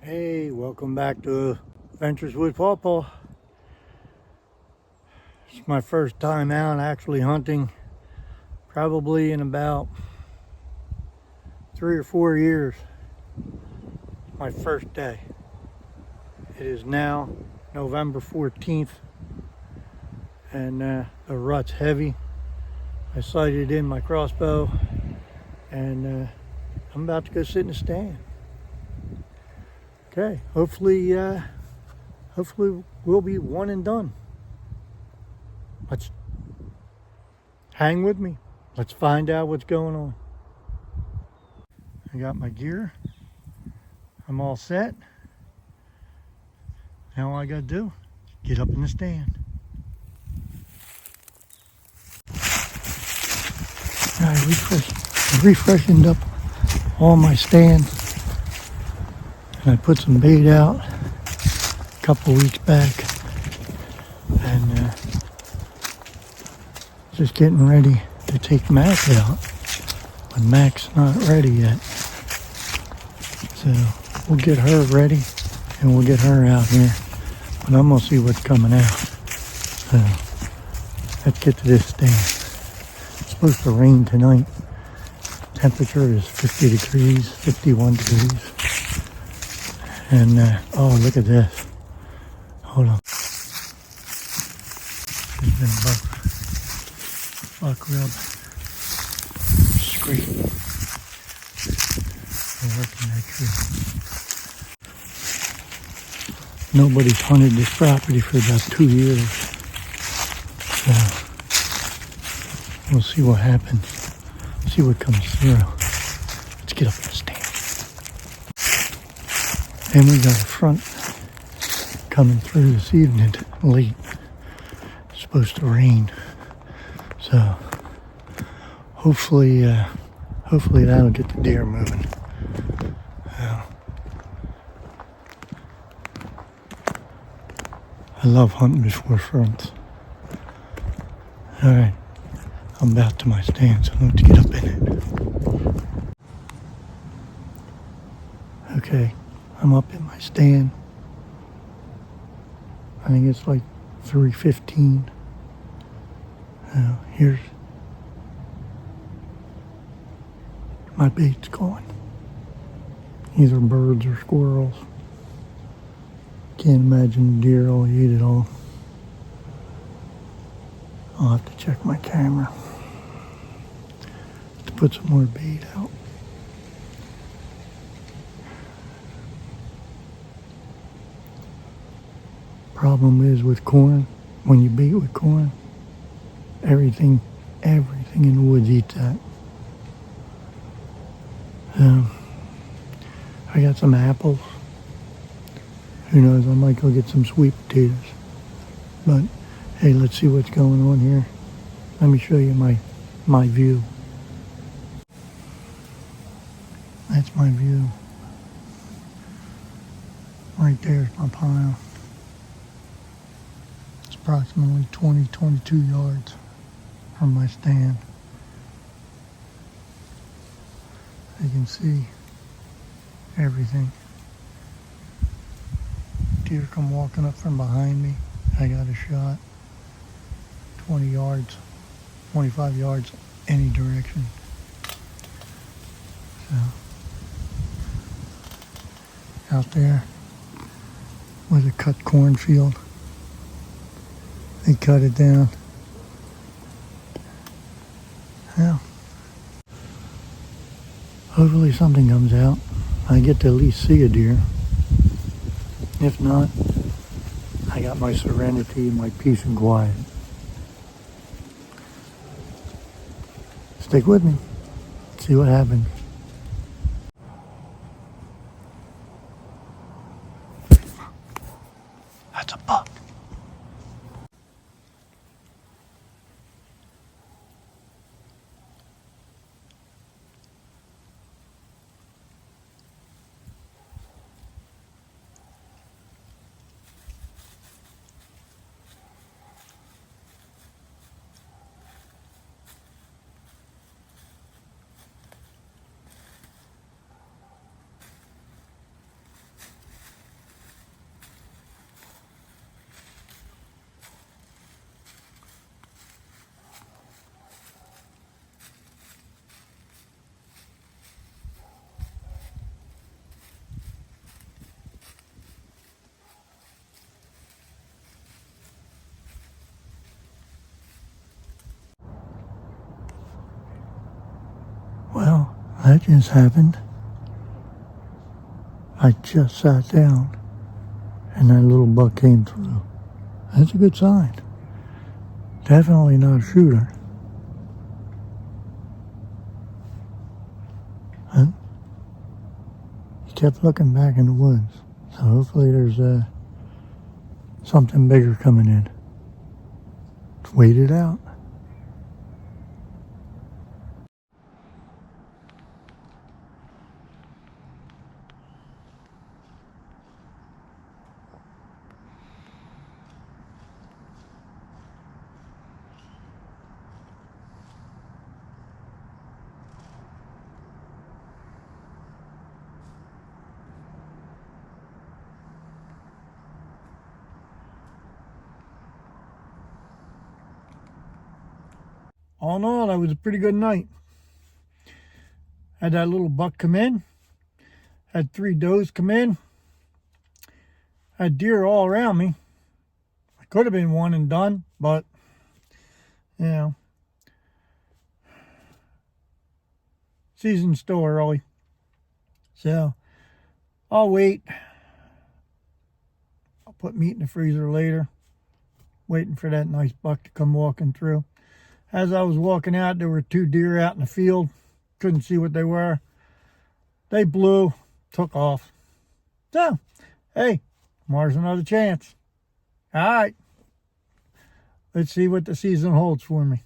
Hey, welcome back to Adventures with Paw. It's my first time out actually hunting, probably in about 3 or 4 years. My first day. It is now November 14th, and the rut's heavy. I sighted in my crossbow, and I'm about to go sit in the stand. Okay, hopefully we'll be one and done. Let's hang with me. Let's find out what's going on. I got my gear. I'm all set. Now all I gotta do, get up in the stand. I refreshened up all my stands. And I put some bait out a couple weeks back. And just getting ready to take Mac out. But Mac's not ready yet. So we'll get her ready and we'll get her out here. But I'm gonna see what's coming out. So let's get to this stand. It's supposed to rain tonight. Temperature is 50 degrees, 51 degrees. And oh, look at this. Hold on. There's been a buck rub. Scrape. We're working that tree. Nobody's hunted this property for about 2 years. So we'll see what happens. See what comes through. Let's get up in the stand. And we got a front coming through this evening late. It's supposed to rain. So hopefully that'll get the deer moving. I love hunting before fronts. Alright, I'm about to my stand, so let's get up in it. Okay, I'm up in my stand. I think it's like 3:15. Here's my bait's going. Either birds or squirrels. Can't imagine the deer will eat it all. I'll have to check my camera to put some more bait out. Problem is with corn, when you bait with corn, everything in the woods eats that. I got some apples. Who knows, I might go get some sweet potatoes. But hey, let's see what's going on here. Let me show you my view. That's my view. Right there's my pile. It's approximately 22 yards from my stand. You can see everything. Deer come walking up from behind me. I got a shot. 20 yards, 25 yards, any direction. So, out there with a cut cornfield. They cut it down. Well, hopefully something comes out. I get to at least see a deer. If not, I got my serenity and my peace and quiet. Stick with me. See what happens. That's a buck. That just happened. I just sat down and that little buck came through. That's a good sign. Definitely not a shooter. Huh? He kept looking back in the woods. So hopefully there's something bigger coming in. Let's wait it out. All in all, that was a pretty good night. Had that little buck come in. Had 3 does come in. Had deer all around me. I could have been one and done, but, you know, season's still early. So, I'll wait. I'll put meat in the freezer later. Waiting for that nice buck to come walking through. As I was walking out, there were 2 deer out in the field. Couldn't see what they were. They blew, took off. So, hey, tomorrow's another chance. All right. Let's see what the season holds for me.